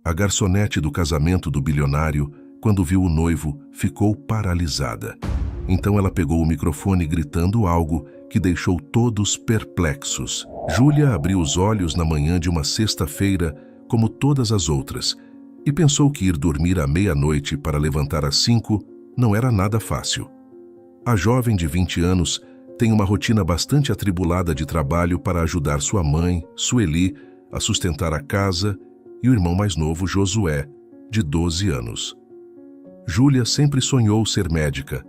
A garçonete do casamento do bilionário, quando viu o noivo, ficou paralisada. Então ela pegou o microfone gritando algo que deixou todos perplexos. Júlia abriu os olhos na manhã de uma sexta-feira, como todas as outras, e pensou que ir dormir à meia-noite para levantar às 5 não era nada fácil. A jovem de 20 anos tem uma rotina bastante atribulada de trabalho para ajudar sua mãe, Sueli, a sustentar a casa e o irmão mais novo, Josué, de 12 anos. Júlia sempre sonhou ser médica,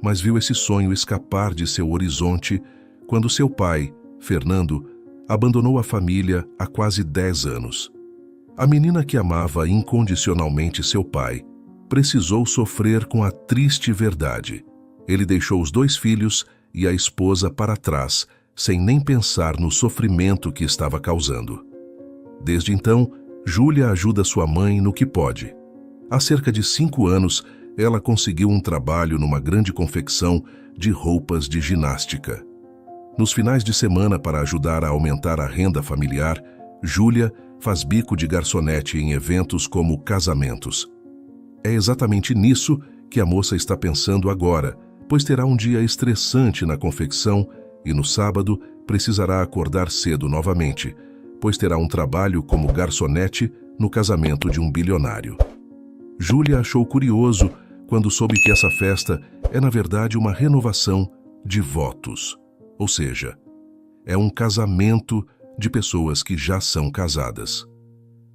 mas viu esse sonho escapar de seu horizonte quando seu pai, Fernando, abandonou a família há quase 10 anos. A menina que amava incondicionalmente seu pai precisou sofrer com a triste verdade. Ele deixou os 2 filhos e a esposa para trás, sem nem pensar no sofrimento que estava causando. Desde então, Júlia ajuda sua mãe no que pode. Há cerca de 5 anos, ela conseguiu um trabalho numa grande confecção de roupas de ginástica. Nos finais de semana, para ajudar a aumentar a renda familiar, Júlia faz bico de garçonete em eventos como casamentos. É exatamente nisso que a moça está pensando agora, pois terá um dia estressante na confecção e no sábado precisará acordar cedo novamente, pois terá um trabalho como garçonete no casamento de um bilionário. Júlia achou curioso quando soube que essa festa é, na verdade, uma renovação de votos. Ou seja, é um casamento de pessoas que já são casadas.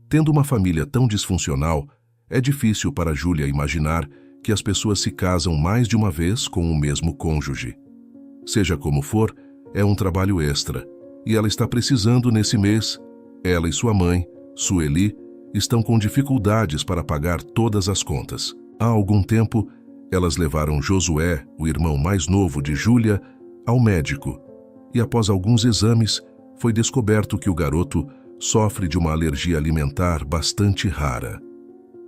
Tendo uma família tão disfuncional, é difícil para Júlia imaginar que as pessoas se casam mais de uma vez com o mesmo cônjuge. Seja como for, é um trabalho extra, e ela está precisando nesse mês. Ela e sua mãe, Sueli, estão com dificuldades para pagar todas as contas. Há algum tempo, elas levaram Josué, o irmão mais novo de Júlia, ao médico, e após alguns exames, foi descoberto que o garoto sofre de uma alergia alimentar bastante rara.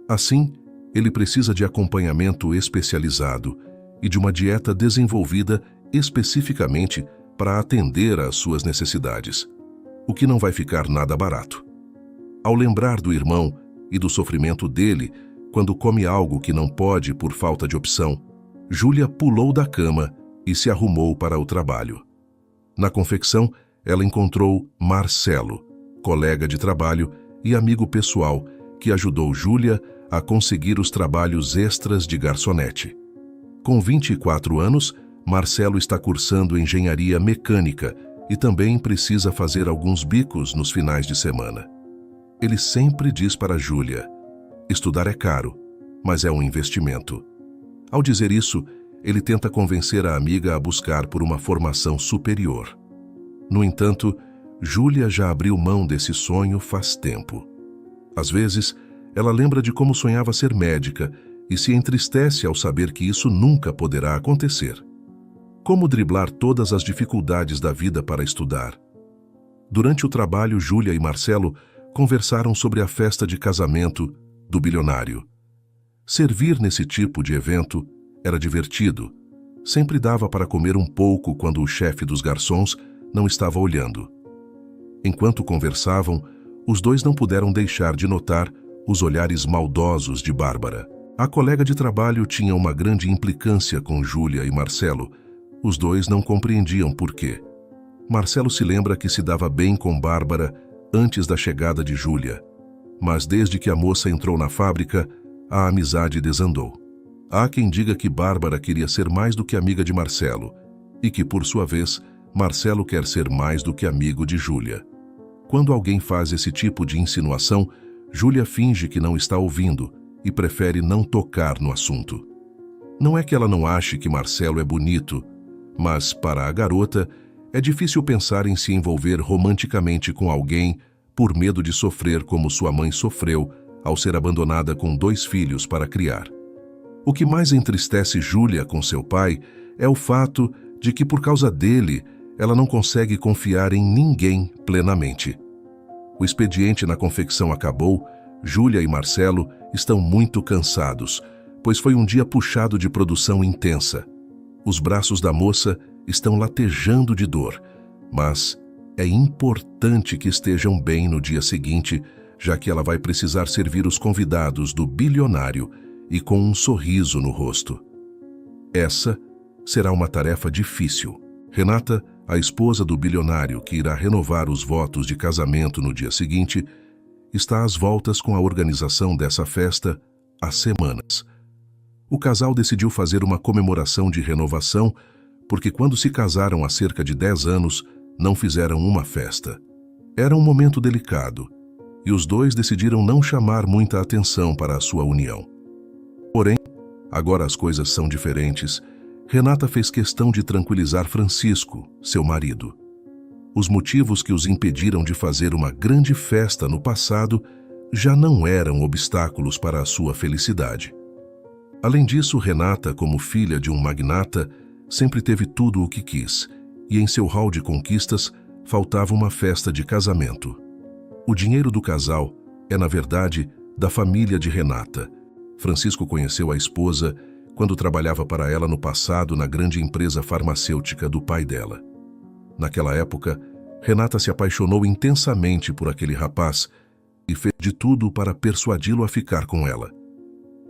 Assim, ele precisa de acompanhamento especializado e de uma dieta desenvolvida especificamente para atender às suas necessidades, o que não vai ficar nada barato. Ao lembrar do irmão e do sofrimento dele quando come algo que não pode por falta de opção, Júlia pulou da cama e se arrumou para o trabalho. Na confecção, ela encontrou Marcelo, colega de trabalho e amigo pessoal, que ajudou Júlia a conseguir os trabalhos extras de garçonete. Com 24 anos, Marcelo está cursando engenharia mecânica e também precisa fazer alguns bicos nos finais de semana. Ele sempre diz para Júlia: estudar é caro, mas é um investimento. Ao dizer isso, ele tenta convencer a amiga a buscar por uma formação superior. No entanto, Júlia já abriu mão desse sonho faz tempo. Às vezes, ela lembra de como sonhava ser médica e se entristece ao saber que isso nunca poderá acontecer. Como driblar todas as dificuldades da vida para estudar? Durante o trabalho, Júlia e Marcelo conversaram sobre a festa de casamento do bilionário. Servir nesse tipo de evento era divertido. Sempre dava para comer um pouco quando o chefe dos garçons não estava olhando. Enquanto conversavam, os 2 não puderam deixar de notar os olhares maldosos de Bárbara. A colega de trabalho tinha uma grande implicância com Júlia e Marcelo. Os 2 não compreendiam por quê. Marcelo se lembra que se dava bem com Bárbara antes da chegada de Júlia, mas desde que a moça entrou na fábrica, a amizade desandou. Há quem diga que Bárbara queria ser mais do que amiga de Marcelo, e que, por sua vez, Marcelo quer ser mais do que amigo de Júlia. Quando alguém faz esse tipo de insinuação, Júlia finge que não está ouvindo e prefere não tocar no assunto. Não é que ela não ache que Marcelo é bonito, mas, para a garota, é difícil pensar em se envolver romanticamente com alguém por medo de sofrer como sua mãe sofreu ao ser abandonada com 2 filhos para criar. O que mais entristece Júlia com seu pai é o fato de que, por causa dele, ela não consegue confiar em ninguém plenamente. O expediente na confecção acabou, Júlia e Marcelo estão muito cansados, pois foi um dia puxado de produção intensa. Os braços da moça estão latejando de dor, mas é importante que estejam bem no dia seguinte, já que ela vai precisar servir os convidados do bilionário e com um sorriso no rosto. Essa será uma tarefa difícil. Renata, a esposa do bilionário que irá renovar os votos de casamento no dia seguinte, está às voltas com a organização dessa festa há semanas. O casal decidiu fazer uma comemoração de renovação porque quando se casaram há cerca de 10 anos, não fizeram uma festa. Era um momento delicado e os dois decidiram não chamar muita atenção para a sua união. Porém, agora as coisas são diferentes. Renata fez questão de tranquilizar Francisco, seu marido. Os motivos que os impediram de fazer uma grande festa no passado já não eram obstáculos para a sua felicidade. Além disso, Renata, como filha de um magnata, sempre teve tudo o que quis, e em seu hall de conquistas faltava uma festa de casamento. O dinheiro do casal é, na verdade, da família de Renata. Francisco conheceu a esposa quando trabalhava para ela no passado na grande empresa farmacêutica do pai dela. Naquela época, Renata se apaixonou intensamente por aquele rapaz e fez de tudo para persuadi-lo a ficar com ela.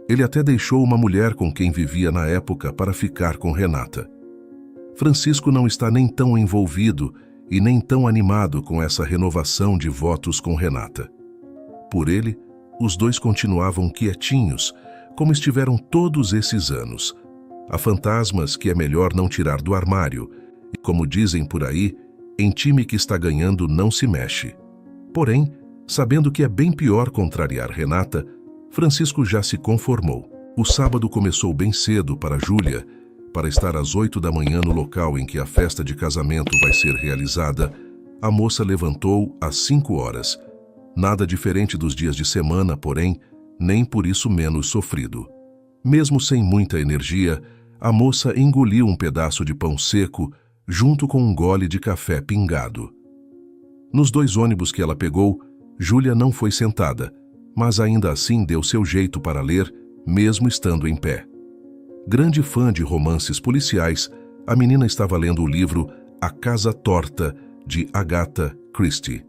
Ele até deixou uma mulher com quem vivia na época para ficar com Renata. Francisco não está nem tão envolvido e nem tão animado com essa renovação de votos com Renata. Por ele, os dois continuavam quietinhos, como estiveram todos esses anos. Há fantasmas que é melhor não tirar do armário, e como dizem por aí, em time que está ganhando não se mexe. Porém, sabendo que é bem pior contrariar Renata, Francisco já se conformou. O sábado começou bem cedo para Júlia. Para estar às 8 da manhã no local em que a festa de casamento vai ser realizada, a moça levantou às 5 horas. Nada diferente dos dias de semana, porém, nem por isso menos sofrido. Mesmo sem muita energia, a moça engoliu um pedaço de pão seco junto com um gole de café pingado. Nos 2 ônibus que ela pegou, Júlia não foi sentada, mas ainda assim deu seu jeito para ler, mesmo estando em pé. Grande fã de romances policiais, a menina estava lendo o livro A Casa Torta, de Agatha Christie.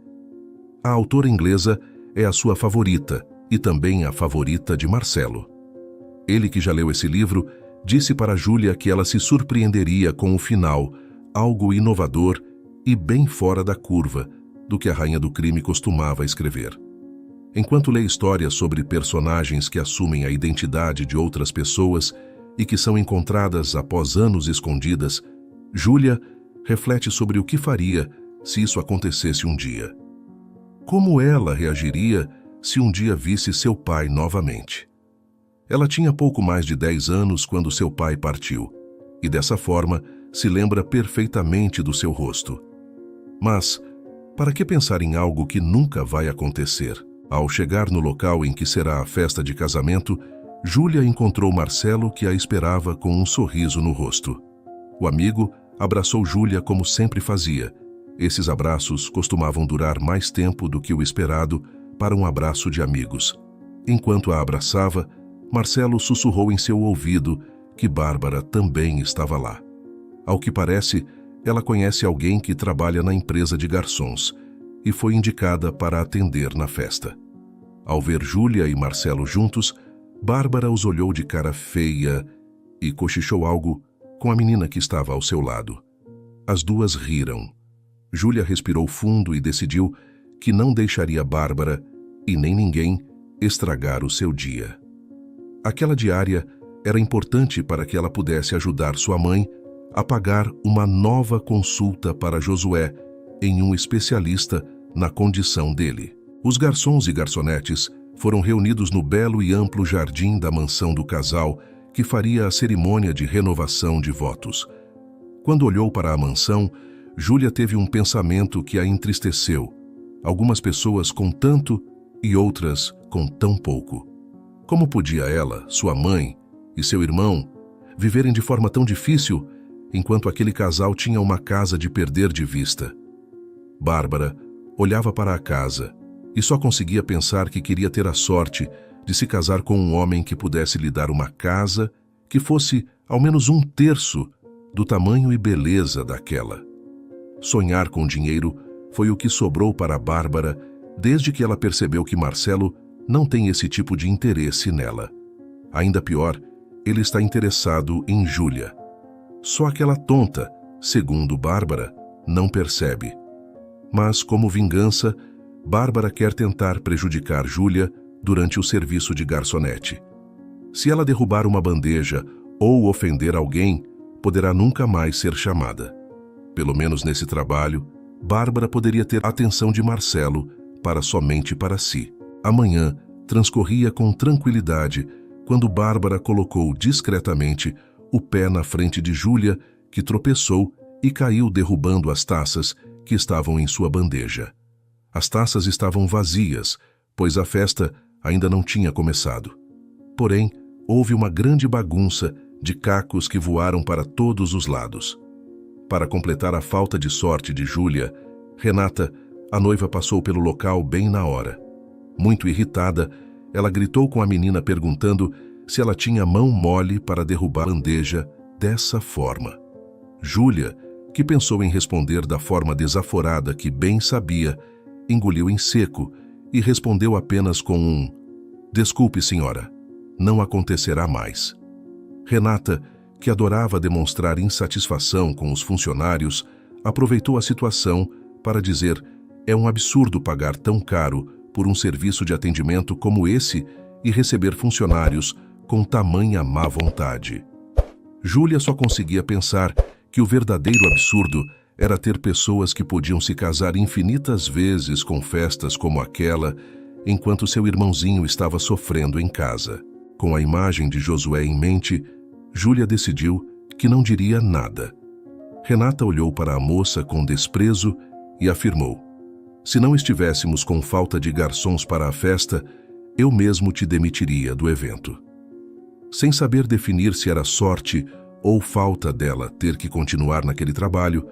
A autora inglesa é a sua favorita e também a favorita de Marcelo. Ele, que já leu esse livro, disse para Júlia que ela se surpreenderia com o final, algo inovador e bem fora da curva do que a rainha do crime costumava escrever. Enquanto lê histórias sobre personagens que assumem a identidade de outras pessoas e que são encontradas após anos escondidas, Júlia reflete sobre o que faria se isso acontecesse um dia. Como ela reagiria se um dia visse seu pai novamente? Ela tinha pouco mais de 10 anos quando seu pai partiu, e dessa forma se lembra perfeitamente do seu rosto. Mas, para que pensar em algo que nunca vai acontecer? Ao chegar no local em que será a festa de casamento, Júlia encontrou Marcelo, que a esperava com um sorriso no rosto. O amigo abraçou Júlia como sempre fazia. Esses abraços costumavam durar mais tempo do que o esperado para um abraço de amigos. Enquanto a abraçava, Marcelo sussurrou em seu ouvido que Bárbara também estava lá. Ao que parece, ela conhece alguém que trabalha na empresa de garçons e foi indicada para atender na festa. Ao ver Júlia e Marcelo juntos, Bárbara os olhou de cara feia e cochichou algo com a menina que estava ao seu lado. As duas riram. Júlia respirou fundo e decidiu que não deixaria Bárbara e nem ninguém estragar o seu dia. Aquela diária era importante para que ela pudesse ajudar sua mãe a pagar uma nova consulta para Josué em um especialista na condição dele. Os garçons e garçonetes foram reunidos no belo e amplo jardim da mansão do casal que faria a cerimônia de renovação de votos. Quando olhou para a mansão, Júlia teve um pensamento que a entristeceu. Algumas pessoas com tanto e outras com tão pouco. Como podia ela, sua mãe e seu irmão viverem de forma tão difícil enquanto aquele casal tinha uma casa de perder de vista? Bárbara olhava para a casa e só conseguia pensar que queria ter a sorte de se casar com um homem que pudesse lhe dar uma casa que fosse ao menos 1/3 do tamanho e beleza daquela. Sonhar com dinheiro foi o que sobrou para Bárbara desde que ela percebeu que Marcelo não tem esse tipo de interesse nela. Ainda pior, ele está interessado em Júlia. Só aquela tonta, segundo Bárbara, não percebe. Mas, como vingança, Bárbara quer tentar prejudicar Júlia durante o serviço de garçonete. Se ela derrubar uma bandeja ou ofender alguém, poderá nunca mais ser chamada. Pelo menos nesse trabalho, Bárbara poderia ter a atenção de Marcelo somente para si. A manhã transcorria com tranquilidade quando Bárbara colocou discretamente o pé na frente de Júlia, que tropeçou e caiu derrubando as taças que estavam em sua bandeja. As taças estavam vazias, pois a festa ainda não tinha começado. Porém, houve uma grande bagunça de cacos que voaram para todos os lados. Para completar a falta de sorte de Júlia, Renata, a noiva, passou pelo local bem na hora. Muito irritada, ela gritou com a menina perguntando se ela tinha mão mole para derrubar a bandeja dessa forma. Júlia, que pensou em responder da forma desaforada que bem sabia, engoliu em seco e respondeu apenas com um "Desculpe, senhora, não acontecerá mais". Renata, que adorava demonstrar insatisfação com os funcionários, aproveitou a situação para dizer: é um absurdo pagar tão caro por um serviço de atendimento como esse e receber funcionários com tamanha má vontade. Júlia só conseguia pensar que o verdadeiro absurdo era ter pessoas que podiam se casar infinitas vezes com festas como aquela, enquanto seu irmãozinho estava sofrendo em casa. Com a imagem de Josué em mente, Júlia decidiu que não diria nada. Renata olhou para a moça com desprezo e afirmou: se não estivéssemos com falta de garçons para a festa, eu mesmo te demitiria do evento. Sem saber definir se era sorte ou falta dela ter que continuar naquele trabalho,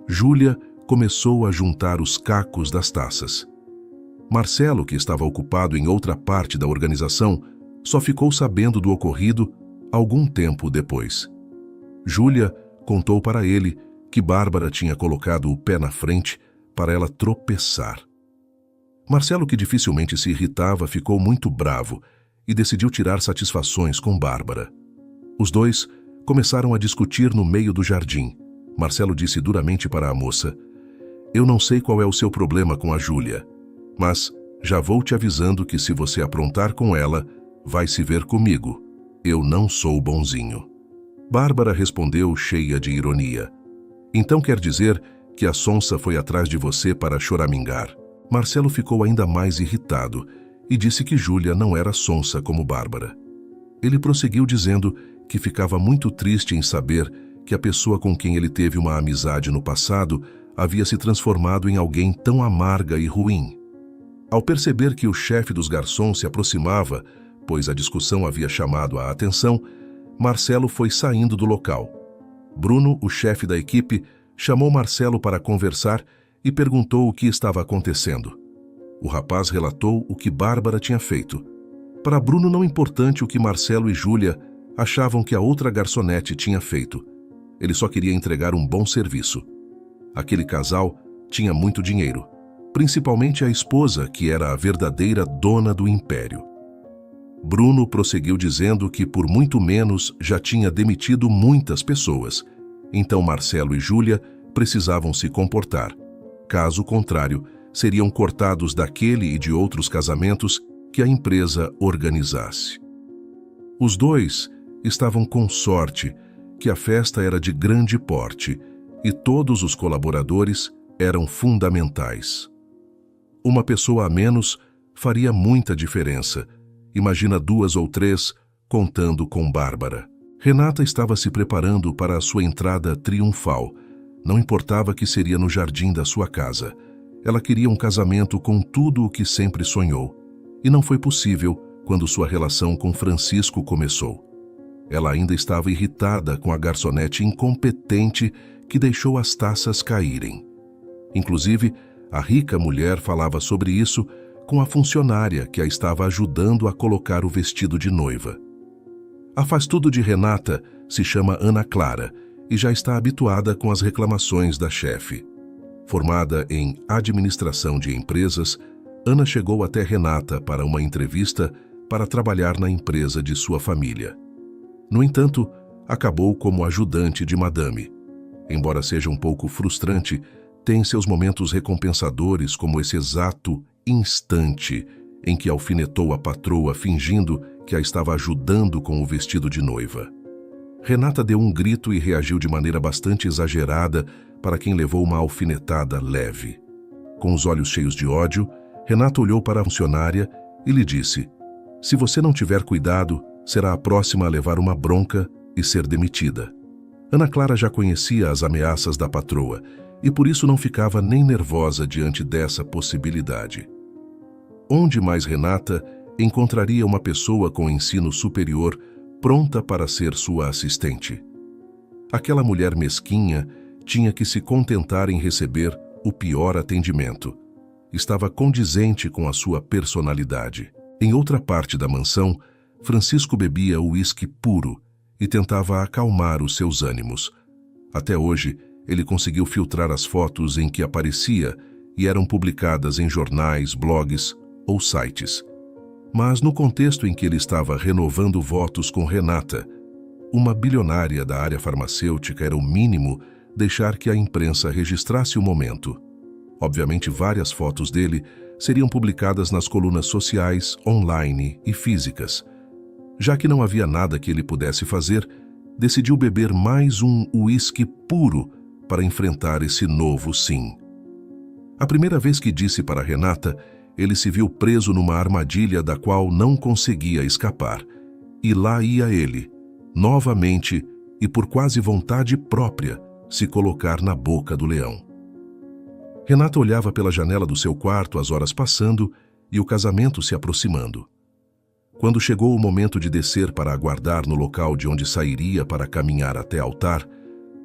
Júlia começou a juntar os cacos das taças. Marcelo, que estava ocupado em outra parte da organização, só ficou sabendo do ocorrido algum tempo depois. Júlia contou para ele que Bárbara tinha colocado o pé na frente para ela tropeçar. Marcelo, que dificilmente se irritava, ficou muito bravo e decidiu tirar satisfações com Bárbara. Os dois começaram a discutir no meio do jardim. Marcelo disse duramente para a moça: eu não sei qual é o seu problema com a Júlia, mas já vou te avisando que se você aprontar com ela, vai se ver comigo. Eu não sou bonzinho. Bárbara respondeu cheia de ironia: então quer dizer que a sonsa foi atrás de você para choramingar? Marcelo ficou ainda mais irritado e disse que Júlia não era sonsa como Bárbara. Ele prosseguiu dizendo que ficava muito triste em saber que a pessoa com quem ele teve uma amizade no passado havia se transformado em alguém tão amarga e ruim. Ao perceber que o chefe dos garçons se aproximava, pois a discussão havia chamado a atenção, Marcelo foi saindo do local. Bruno, o chefe da equipe, chamou Marcelo para conversar e perguntou o que estava acontecendo. O rapaz relatou o que Bárbara tinha feito. Para Bruno, não importante o que Marcelo e Júlia achavam que a outra garçonete tinha feito. Ele só queria entregar um bom serviço. Aquele casal tinha muito dinheiro, principalmente a esposa, que era a verdadeira dona do império. Bruno prosseguiu dizendo que por muito menos já tinha demitido muitas pessoas. Então Marcelo e Júlia precisavam se comportar. Caso contrário, seriam cortados daquele e de outros casamentos que a empresa organizasse. Os dois estavam com sorte que a festa era de grande porte e todos os colaboradores eram fundamentais. Uma pessoa a menos faria muita diferença. Imagina 2 ou 3, contando com Bárbara. Renata estava se preparando para a sua entrada triunfal. Não importava que seria no jardim da sua casa. Ela queria um casamento com tudo o que sempre sonhou. E não foi possível quando sua relação com Francisco começou. Ela ainda estava irritada com a garçonete incompetente que deixou as taças caírem. Inclusive, a rica mulher falava sobre isso com a funcionária que a estava ajudando a colocar o vestido de noiva. A faz-tudo de Renata se chama Ana Clara e já está habituada com as reclamações da chefe. Formada em administração de empresas, Ana chegou até Renata para uma entrevista para trabalhar na empresa de sua família. No entanto, acabou como ajudante de madame. Embora seja um pouco frustrante, tem seus momentos recompensadores, como esse exato instante em que alfinetou a patroa fingindo que a estava ajudando com o vestido de noiva. Renata deu um grito e reagiu de maneira bastante exagerada para quem levou uma alfinetada leve. Com os olhos cheios de ódio, Renata olhou para a funcionária e lhe disse: "Se você não tiver cuidado, será a próxima a levar uma bronca e ser demitida." Ana Clara já conhecia as ameaças da patroa e por isso não ficava nem nervosa diante dessa possibilidade. Onde mais Renata encontraria uma pessoa com ensino superior pronta para ser sua assistente? Aquela mulher mesquinha tinha que se contentar em receber o pior atendimento. Estava condizente com a sua personalidade. Em outra parte da mansão, Francisco bebia uísque puro e tentava acalmar os seus ânimos. Até hoje, ele conseguiu filtrar as fotos em que aparecia e eram publicadas em jornais, blogs ou sites. Mas no contexto em que ele estava renovando votos com Renata, uma bilionária da área farmacêutica, era o mínimo deixar que a imprensa registrasse o momento. Obviamente, várias fotos dele seriam publicadas nas colunas sociais, online e físicas. Já que não havia nada que ele pudesse fazer, decidiu beber mais um uísque puro para enfrentar esse novo sim. A primeira vez que disse para Renata, ele se viu preso numa armadilha da qual não conseguia escapar. E lá ia ele, novamente e por quase vontade própria, se colocar na boca do leão. Renata olhava pela janela do seu quarto, as horas passando e o casamento se aproximando. Quando chegou o momento de descer para aguardar no local de onde sairia para caminhar até o altar,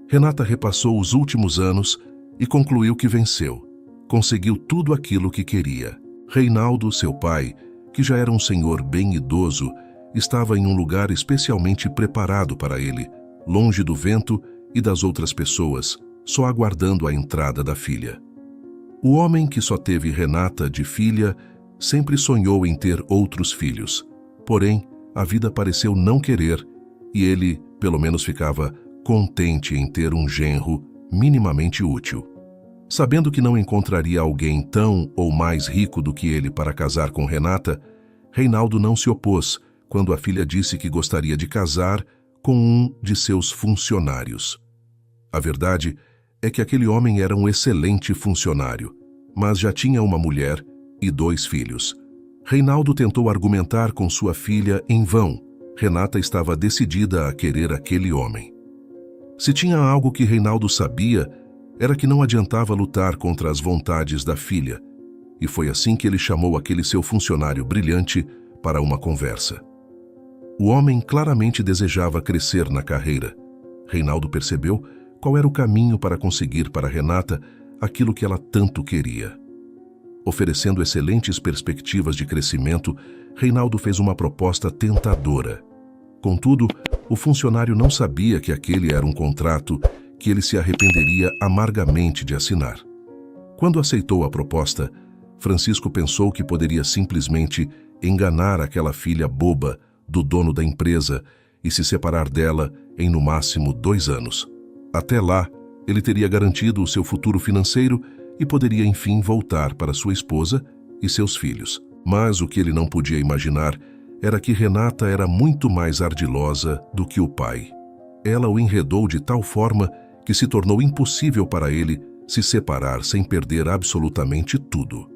Renata repassou os últimos anos e concluiu que venceu. Conseguiu tudo aquilo que queria. Reinaldo, seu pai, que já era um senhor bem idoso, estava em um lugar especialmente preparado para ele, longe do vento e das outras pessoas, só aguardando a entrada da filha. O homem que só teve Renata de filha sempre sonhou em ter outros filhos. Porém, a vida pareceu não querer e ele, pelo menos, ficava contente em ter um genro minimamente útil. Sabendo que não encontraria alguém tão ou mais rico do que ele para casar com Renata, Reinaldo não se opôs quando a filha disse que gostaria de casar com um de seus funcionários. A verdade é que aquele homem era um excelente funcionário, mas já tinha uma mulher e 2 filhos. Reinaldo tentou argumentar com sua filha em vão. Renata estava decidida a querer aquele homem. Se tinha algo que Reinaldo sabia, era que não adiantava lutar contra as vontades da filha, e foi assim que ele chamou aquele seu funcionário brilhante para uma conversa. O homem claramente desejava crescer na carreira. Reinaldo percebeu qual era o caminho para conseguir para Renata aquilo que ela tanto queria. Oferecendo excelentes perspectivas de crescimento, Reinaldo fez uma proposta tentadora. Contudo, o funcionário não sabia que aquele era um contrato que ele se arrependeria amargamente de assinar. Quando aceitou a proposta, Francisco pensou que poderia simplesmente enganar aquela filha boba do dono da empresa e se separar dela em no máximo 2 anos. Até lá, ele teria garantido o seu futuro financeiro e poderia enfim voltar para sua esposa e seus filhos. Mas o que ele não podia imaginar era que Renata era muito mais ardilosa do que o pai. Ela o enredou de tal forma que se tornou impossível para ele se separar sem perder absolutamente tudo.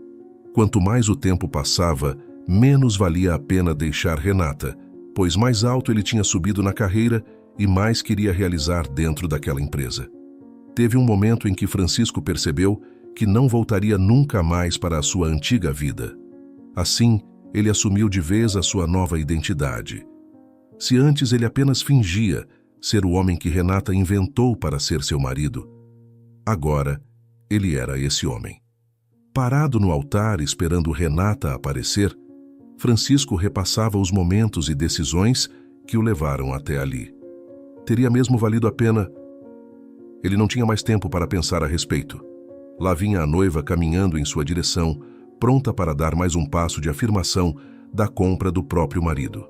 Quanto mais o tempo passava, menos valia a pena deixar Renata, pois mais alto ele tinha subido na carreira e mais queria realizar dentro daquela empresa. Teve um momento em que Francisco percebeu que não voltaria nunca mais para a sua antiga vida. Assim, ele assumiu de vez a sua nova identidade. Se antes ele apenas fingia ser o homem que Renata inventou para ser seu marido, agora ele era esse homem. Parado no altar esperando Renata aparecer, Francisco repassava os momentos e decisões que o levaram até ali. Teria mesmo valido a pena? Ele não tinha mais tempo para pensar a respeito. Lá vinha a noiva caminhando em sua direção, pronta para dar mais um passo de afirmação da compra do próprio marido.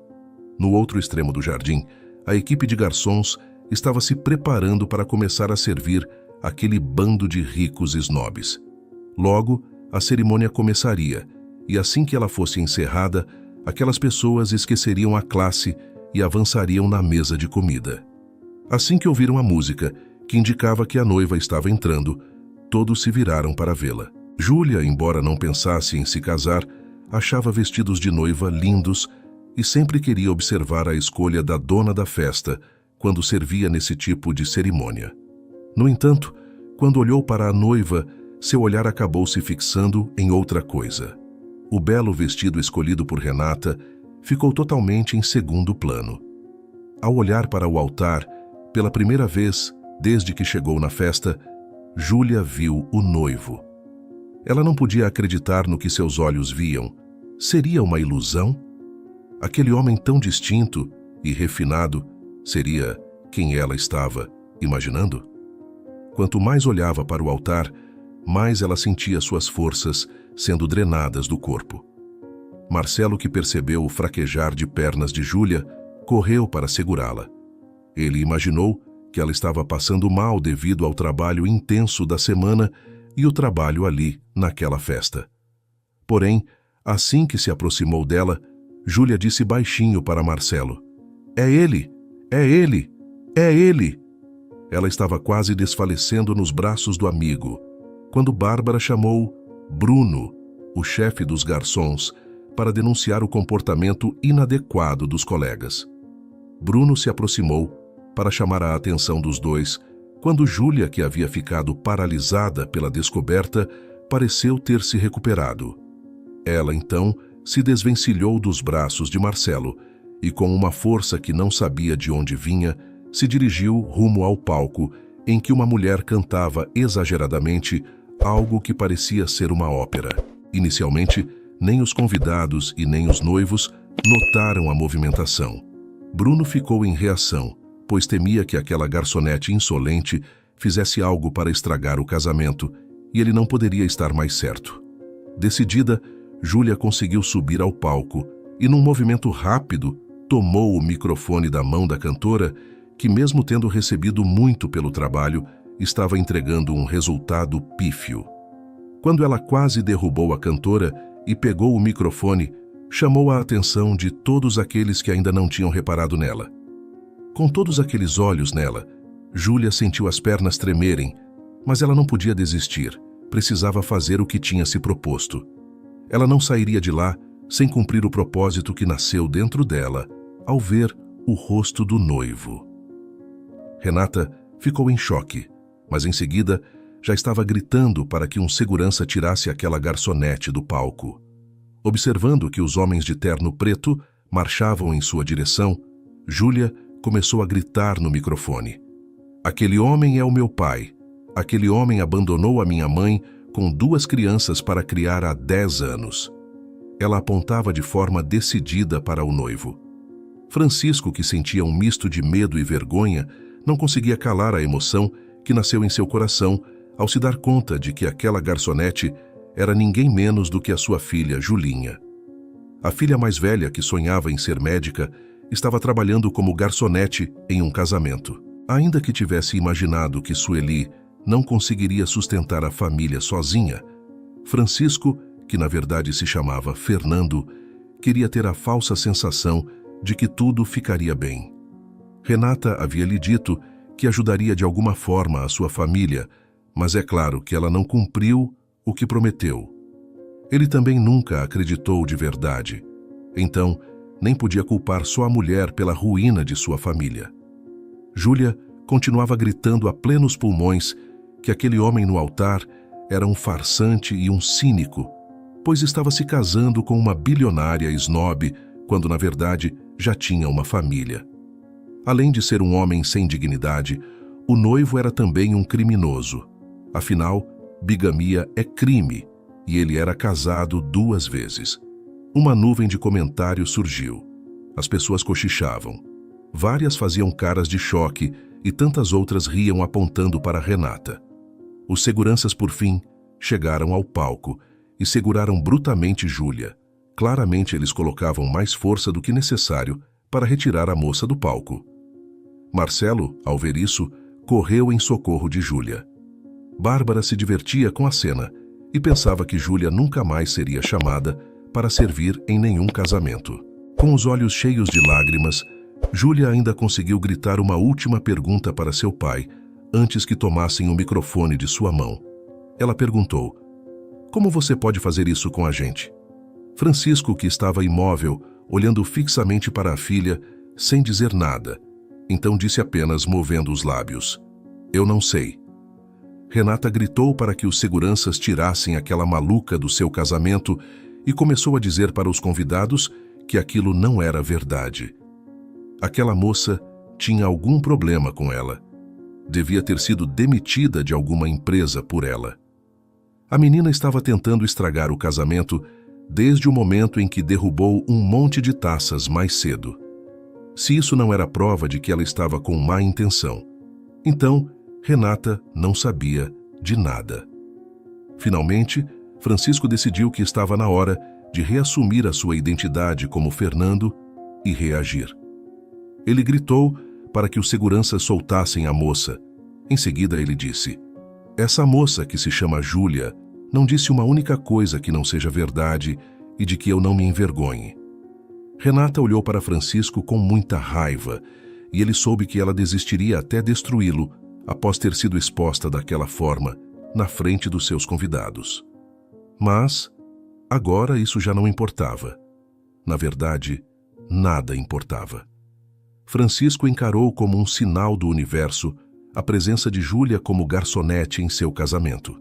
No outro extremo do jardim, a equipe de garçons estava se preparando para começar a servir aquele bando de ricos snobs. Logo, a cerimônia começaria, e assim que ela fosse encerrada, aquelas pessoas esqueceriam a classe e avançariam na mesa de comida. Assim que ouviram a música, que indicava que a noiva estava entrando, todos se viraram para vê-la. Júlia, embora não pensasse em se casar, achava vestidos de noiva lindos e sempre queria observar a escolha da dona da festa quando servia nesse tipo de cerimônia. No entanto, quando olhou para a noiva, seu olhar acabou se fixando em outra coisa. O belo vestido escolhido por Renata ficou totalmente em segundo plano. Ao olhar para o altar, pela primeira vez desde que chegou na festa, Júlia viu o noivo. Ela não podia acreditar no que seus olhos viam. Seria uma ilusão? Aquele homem tão distinto e refinado seria quem ela estava imaginando? Quanto mais olhava para o altar, mais ela sentia suas forças sendo drenadas do corpo. Marcelo, que percebeu o fraquejar de pernas de Júlia, correu para segurá-la. Ele imaginou que ela estava passando mal devido ao trabalho intenso da semana e o trabalho ali, naquela festa. Porém, assim que se aproximou dela, Júlia disse baixinho para Marcelo: "É ele! É ele! É ele!" Ela estava quase desfalecendo nos braços do amigo, quando Bárbara chamou Bruno, o chefe dos garçons, para denunciar o comportamento inadequado dos colegas. Bruno se aproximou para chamar a atenção dos dois, quando Júlia, que havia ficado paralisada pela descoberta, pareceu ter se recuperado. Ela, então, se desvencilhou dos braços de Marcelo e, com uma força que não sabia de onde vinha, se dirigiu rumo ao palco, em que uma mulher cantava exageradamente algo que parecia ser uma ópera. Inicialmente, nem os convidados e nem os noivos notaram a movimentação. Bruno ficou em reação, pois temia que aquela garçonete insolente fizesse algo para estragar o casamento, e ele não poderia estar mais certo. Decidida, Júlia conseguiu subir ao palco e, num movimento rápido, tomou o microfone da mão da cantora, que, mesmo tendo recebido muito pelo trabalho, estava entregando um resultado pífio. Quando ela quase derrubou a cantora e pegou o microfone, chamou a atenção de todos aqueles que ainda não tinham reparado nela. Com todos aqueles olhos nela, Júlia sentiu as pernas tremerem, mas ela não podia desistir, precisava fazer o que tinha se proposto. Ela não sairia de lá sem cumprir o propósito que nasceu dentro dela ao ver o rosto do noivo. Renata ficou em choque, mas em seguida já estava gritando para que um segurança tirasse aquela garçonete do palco. Observando que os homens de terno preto marchavam em sua direção, Júlia começou a gritar no microfone: "Aquele homem é o meu pai. Aquele homem abandonou a minha mãe com 2 crianças para criar há 10 anos. Ela apontava de forma decidida para o noivo. Francisco, que sentia um misto de medo e vergonha, não conseguia calar a emoção que nasceu em seu coração ao se dar conta de que aquela garçonete era ninguém menos do que a sua filha, Julinha. A filha mais velha, que sonhava em ser médica, estava trabalhando como garçonete em um casamento. Ainda que tivesse imaginado que Sueli não conseguiria sustentar a família sozinha, Francisco, que na verdade se chamava Fernando, queria ter a falsa sensação de que tudo ficaria bem. Renata havia lhe dito que ajudaria de alguma forma a sua família, mas é claro que ela não cumpriu o que prometeu. Ele também nunca acreditou de verdade. Então, nem podia culpar só a mulher pela ruína de sua família. Júlia continuava gritando a plenos pulmões que aquele homem no altar era um farsante e um cínico, pois estava se casando com uma bilionária snob, quando na verdade já tinha uma família. Além de ser um homem sem dignidade, o noivo era também um criminoso. Afinal, bigamia é crime, e ele era casado 2 vezes. Uma nuvem de comentários surgiu. As pessoas cochichavam. Várias faziam caras de choque e tantas outras riam apontando para Renata. Os seguranças, por fim, chegaram ao palco e seguraram brutalmente Júlia. Claramente eles colocavam mais força do que necessário para retirar a moça do palco. Marcelo, ao ver isso, correu em socorro de Júlia. Bárbara se divertia com a cena e pensava que Júlia nunca mais seria chamada para servir em nenhum casamento. Com os olhos cheios de lágrimas, Júlia ainda conseguiu gritar uma última pergunta para seu pai, antes que tomassem o microfone de sua mão. Ela perguntou: "Como você pode fazer isso com a gente?" Francisco, que estava imóvel, olhando fixamente para a filha, sem dizer nada, então disse apenas movendo os lábios: "Eu não sei." Renata gritou para que os seguranças tirassem aquela maluca do seu casamento e começou a dizer para os convidados que aquilo não era verdade. Aquela moça tinha algum problema com ela. Devia ter sido demitida de alguma empresa por ela. A menina estava tentando estragar o casamento desde o momento em que derrubou um monte de taças mais cedo. Se isso não era prova de que ela estava com má intenção, então Renata não sabia de nada. Finalmente, Francisco decidiu que estava na hora de reassumir a sua identidade como Fernando e reagir. Ele gritou para que os seguranças soltassem a moça. Em seguida ele disse: "Essa moça que se chama Júlia não disse uma única coisa que não seja verdade e de que eu não me envergonhe." Renata olhou para Francisco com muita raiva e ele soube que ela desistiria até destruí-lo após ter sido exposta daquela forma na frente dos seus convidados. Mas agora isso já não importava. Na verdade, nada importava. Francisco encarou como um sinal do universo a presença de Júlia como garçonete em seu casamento.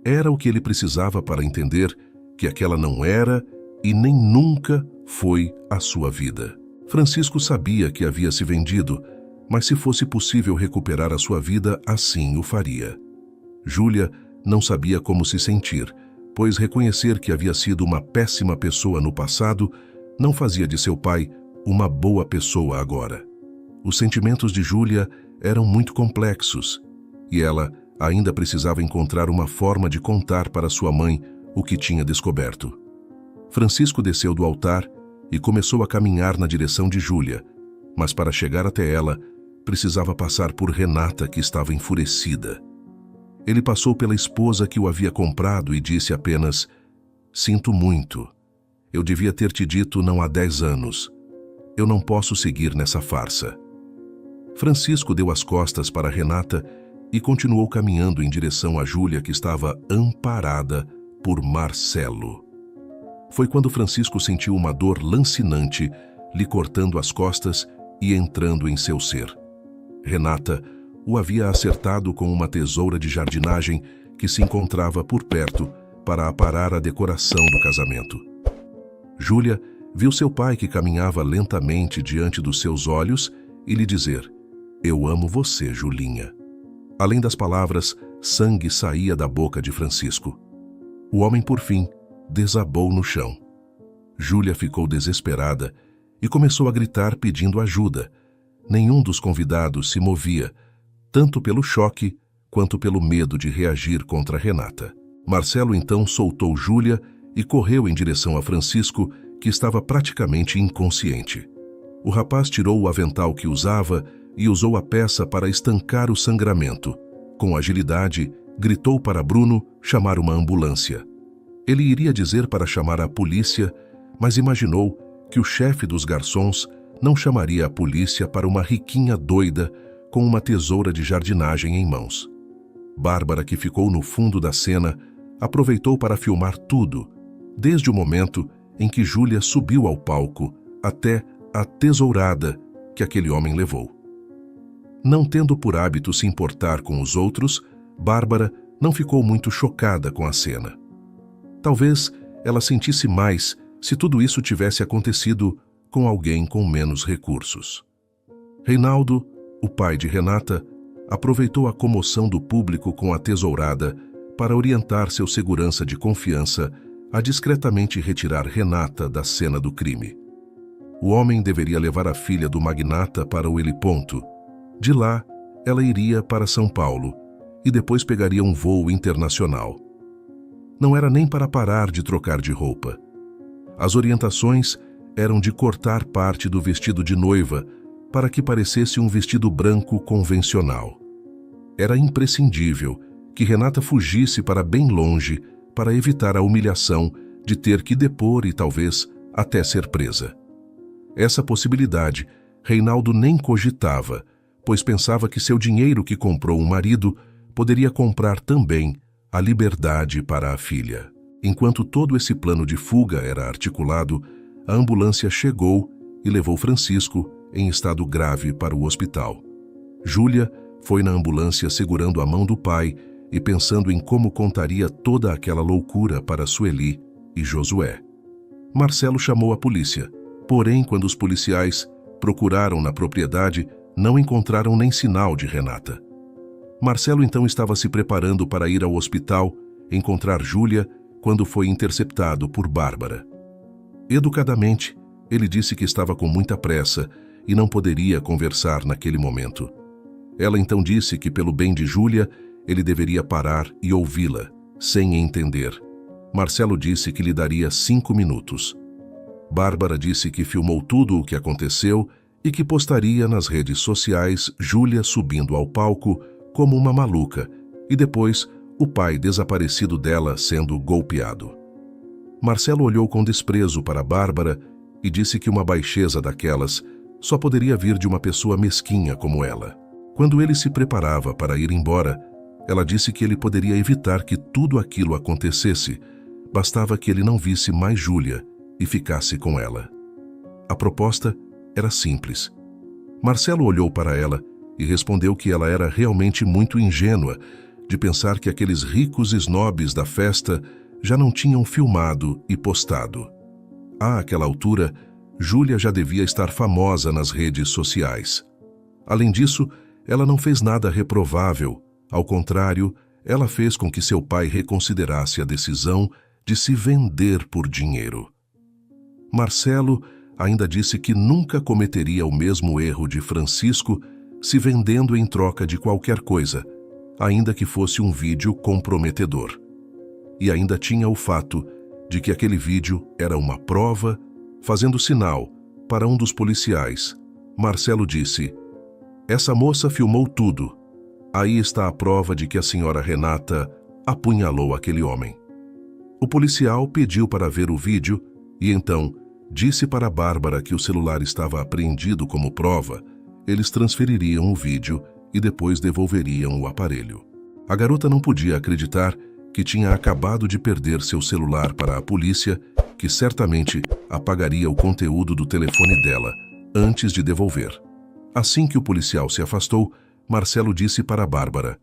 Era o que ele precisava para entender que aquela não era e nem nunca foi a sua vida. Francisco sabia que havia se vendido, mas se fosse possível recuperar a sua vida, assim o faria. Júlia não sabia como se sentir, pois reconhecer que havia sido uma péssima pessoa no passado não fazia de seu pai uma boa pessoa agora. Os sentimentos de Júlia eram muito complexos e ela ainda precisava encontrar uma forma de contar para sua mãe o que tinha descoberto. Francisco desceu do altar e começou a caminhar na direção de Júlia, mas para chegar até ela, precisava passar por Renata, que estava enfurecida. Ele passou pela esposa que o havia comprado e disse apenas: "Sinto muito. Eu devia ter te dito não há 10 anos. Eu não posso seguir nessa farsa." Francisco deu as costas para Renata e continuou caminhando em direção a Júlia, que estava amparada por Marcelo. Foi quando Francisco sentiu uma dor lancinante lhe cortando as costas e entrando em seu ser. Renata o havia acertado com uma tesoura de jardinagem que se encontrava por perto para aparar a decoração do casamento. Júlia viu seu pai, que caminhava lentamente diante dos seus olhos, e lhe dizer: "Eu amo você, Julinha." Além das palavras, sangue saía da boca de Francisco. O homem, por fim, desabou no chão. Júlia ficou desesperada e começou a gritar pedindo ajuda. Nenhum dos convidados se movia, tanto pelo choque quanto pelo medo de reagir contra Renata. Marcelo então soltou Júlia e correu em direção a Francisco, que estava praticamente inconsciente. O rapaz tirou o avental que usava e usou a peça para estancar o sangramento. Com agilidade, gritou para Bruno chamar uma ambulância. Ele iria dizer para chamar a polícia, mas imaginou que o chefe dos garçons não chamaria a polícia para uma riquinha doida com uma tesoura de jardinagem em mãos. Bárbara, que ficou no fundo da cena, aproveitou para filmar tudo, desde o momento em que Júlia subiu ao palco até a tesourada que aquele homem levou. Não tendo por hábito se importar com os outros, Bárbara não ficou muito chocada com a cena. Talvez ela sentisse mais se tudo isso tivesse acontecido com alguém com menos recursos. Reinaldo, o pai de Renata, aproveitou a comoção do público com a tesourada para orientar seu segurança de confiança a discretamente retirar Renata da cena do crime. O homem deveria levar a filha do magnata para o heliponto. De lá, ela iria para São Paulo e depois pegaria um voo internacional. Não era nem para parar de trocar de roupa. As orientações eram de cortar parte do vestido de noiva para que parecesse um vestido branco convencional. Era imprescindível que Renata fugisse para bem longe para evitar a humilhação de ter que depor e talvez até ser presa. Essa possibilidade Reinaldo nem cogitava, pois pensava que seu dinheiro que comprou um marido poderia comprar também a liberdade para a filha. Enquanto todo esse plano de fuga era articulado, a ambulância chegou e levou Francisco em estado grave para o hospital. Júlia foi na ambulância segurando a mão do pai e pensando em como contaria toda aquela loucura para Sueli e Josué. Marcelo chamou a polícia, porém, quando os policiais procuraram na propriedade, não encontraram nem sinal de Renata. Marcelo então estava se preparando para ir ao hospital encontrar Júlia quando foi interceptado por Bárbara. Educadamente, ele disse que estava com muita pressa e não poderia conversar naquele momento. Ela então disse que, pelo bem de Júlia, ele deveria parar e ouvi-la, sem entender. Marcelo disse que lhe daria 5 minutos. Bárbara disse que filmou tudo o que aconteceu e que postaria nas redes sociais Júlia subindo ao palco como uma maluca e depois o pai desaparecido dela sendo golpeado. Marcelo olhou com desprezo para Bárbara e disse que uma baixeza daquelas só poderia vir de uma pessoa mesquinha como ela. Quando ele se preparava para ir embora, ela disse que ele poderia evitar que tudo aquilo acontecesse, bastava que ele não visse mais Júlia e ficasse com ela. A proposta era simples. Marcelo olhou para ela e respondeu que ela era realmente muito ingênua de pensar que aqueles ricos snobs da festa já não tinham filmado e postado. Àquela altura, Júlia já devia estar famosa nas redes sociais. Além disso, ela não fez nada reprovável. Ao contrário, ela fez com que seu pai reconsiderasse a decisão de se vender por dinheiro. Marcelo ainda disse que nunca cometeria o mesmo erro de Francisco se vendendo em troca de qualquer coisa, ainda que fosse um vídeo comprometedor. E ainda tinha o fato de que aquele vídeo era uma prova, fazendo sinal para um dos policiais. Marcelo disse: "Essa moça filmou tudo. Aí está a prova de que a senhora Renata apunhalou aquele homem." O policial pediu para ver o vídeo e então disse para Bárbara que o celular estava apreendido como prova. Eles transfeririam o vídeo e depois devolveriam o aparelho. A garota não podia acreditar que tinha acabado de perder seu celular para a polícia, que certamente apagaria o conteúdo do telefone dela antes de devolver. Assim que o policial se afastou, Marcelo disse para Bárbara: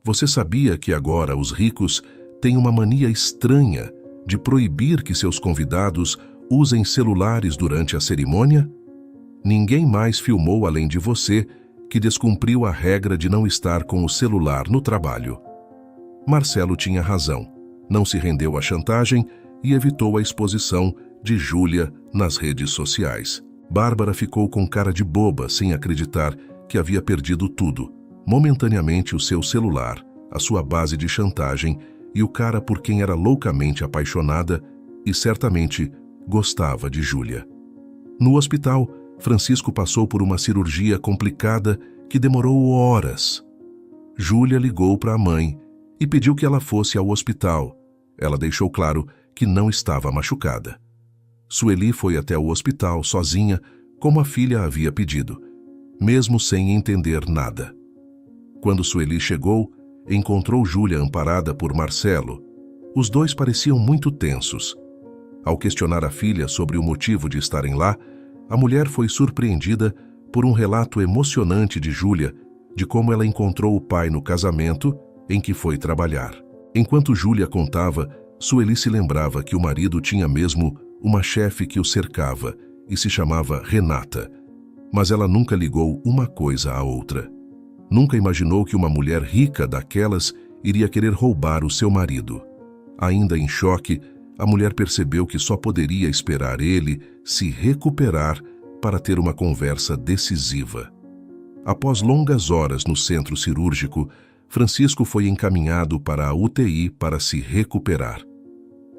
"Você sabia que agora os ricos têm uma mania estranha de proibir que seus convidados usem celulares durante a cerimônia? Ninguém mais filmou além de você, que descumpriu a regra de não estar com o celular no trabalho." Marcelo tinha razão. Não se rendeu à chantagem e evitou a exposição de Júlia nas redes sociais. Bárbara ficou com cara de boba, sem acreditar que havia perdido tudo. Momentaneamente o seu celular, a sua base de chantagem e o cara por quem era loucamente apaixonada e certamente gostava de Júlia. No hospital, Francisco passou por uma cirurgia complicada que demorou horas. Júlia ligou para a mãe e pediu que ela fosse ao hospital. Ela deixou claro que não estava machucada. Sueli foi até o hospital sozinha, como a filha havia pedido, mesmo sem entender nada. Quando Sueli chegou, encontrou Júlia amparada por Marcelo. Os dois pareciam muito tensos. Ao questionar a filha sobre o motivo de estarem lá, a mulher foi surpreendida por um relato emocionante de Júlia, de como ela encontrou o pai no casamento em que foi trabalhar. Enquanto Júlia contava, Sueli se lembrava que o marido tinha mesmo uma chefe que o cercava e se chamava Renata, mas ela nunca ligou uma coisa à outra. Nunca imaginou que uma mulher rica daquelas iria querer roubar o seu marido. Ainda em choque, a mulher percebeu que só poderia esperar ele se recuperar para ter uma conversa decisiva. Após longas horas no centro cirúrgico, Francisco foi encaminhado para a UTI para se recuperar.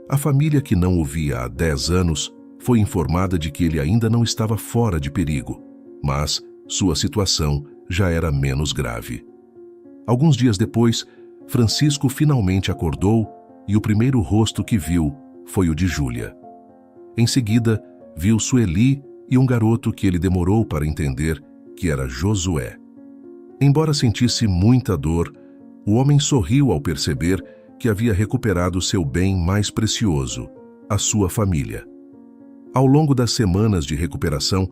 A família, que não o via há 10 anos, foi informada de que ele ainda não estava fora de perigo, mas sua situação já era menos grave. Alguns dias depois, Francisco finalmente acordou e o primeiro rosto que viu foi o de Júlia. Em seguida, viu Sueli e um garoto que ele demorou para entender que era Josué. Embora sentisse muita dor, o homem sorriu ao perceber que havia recuperado seu bem mais precioso, a sua família. Ao longo das semanas de recuperação,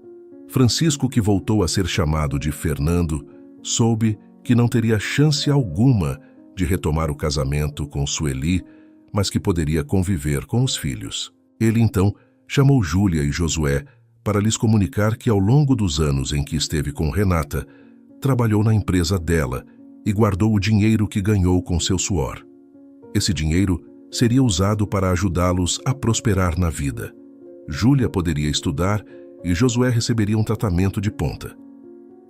Francisco, que voltou a ser chamado de Fernando, soube que não teria chance alguma de retomar o casamento com Sueli, mas que poderia conviver com os filhos. Ele então chamou Júlia e Josué para lhes comunicar que, ao longo dos anos em que esteve com Renata, trabalhou na empresa dela e guardou o dinheiro que ganhou com seu suor. Esse dinheiro seria usado para ajudá-los a prosperar na vida. Júlia poderia estudar e Josué receberia um tratamento de ponta.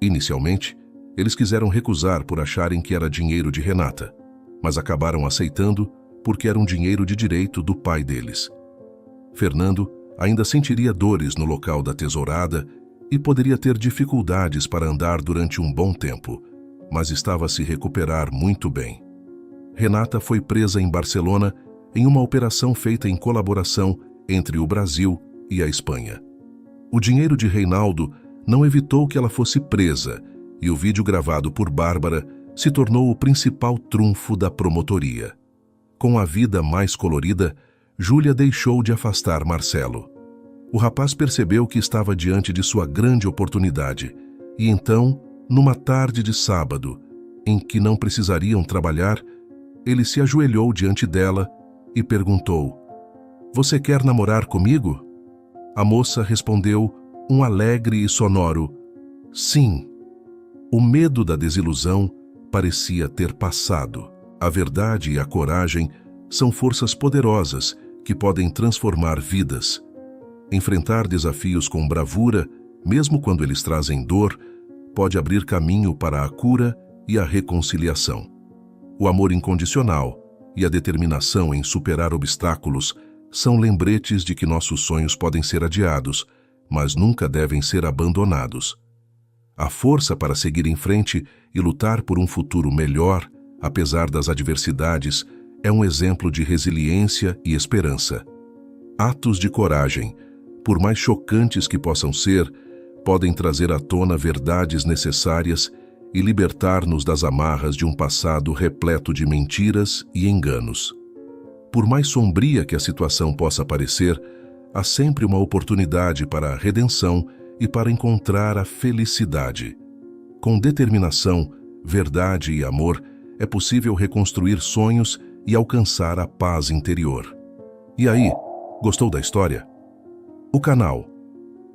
Inicialmente, eles quiseram recusar por acharem que era dinheiro de Renata, mas acabaram aceitando porque era um dinheiro de direito do pai deles. Fernando ainda sentiria dores no local da tesourada e poderia ter dificuldades para andar durante um bom tempo, mas estava a se recuperar muito bem. Renata foi presa em Barcelona em uma operação feita em colaboração entre o Brasil e a Espanha. O dinheiro de Reinaldo não evitou que ela fosse presa e o vídeo gravado por Bárbara se tornou o principal trunfo da promotoria. Com a vida mais colorida, Júlia deixou de afastar Marcelo. O rapaz percebeu que estava diante de sua grande oportunidade e então, numa tarde de sábado, em que não precisariam trabalhar, ele se ajoelhou diante dela e perguntou: "Você quer namorar comigo?" A moça respondeu um alegre e sonoro "Sim". O medo da desilusão parecia ter passado. A verdade e a coragem são forças poderosas que podem transformar vidas. Enfrentar desafios com bravura, mesmo quando eles trazem dor, pode abrir caminho para a cura e a reconciliação. O amor incondicional e a determinação em superar obstáculos são lembretes de que nossos sonhos podem ser adiados, mas nunca devem ser abandonados. A força para seguir em frente e lutar por um futuro melhor, apesar das adversidades, é um exemplo de resiliência e esperança. Atos de coragem, por mais chocantes que possam ser, podem trazer à tona verdades necessárias e libertar-nos das amarras de um passado repleto de mentiras e enganos. Por mais sombria que a situação possa parecer, há sempre uma oportunidade para a redenção e para encontrar a felicidade. Com determinação, verdade e amor, é possível reconstruir sonhos e alcançar a paz interior. E aí, gostou da história? O canal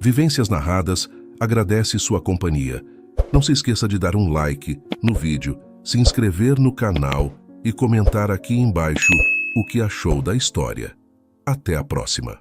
Vivências Narradas agradece sua companhia. Não se esqueça de dar um like no vídeo, se inscrever no canal e comentar aqui embaixo o que achou da história. Até a próxima!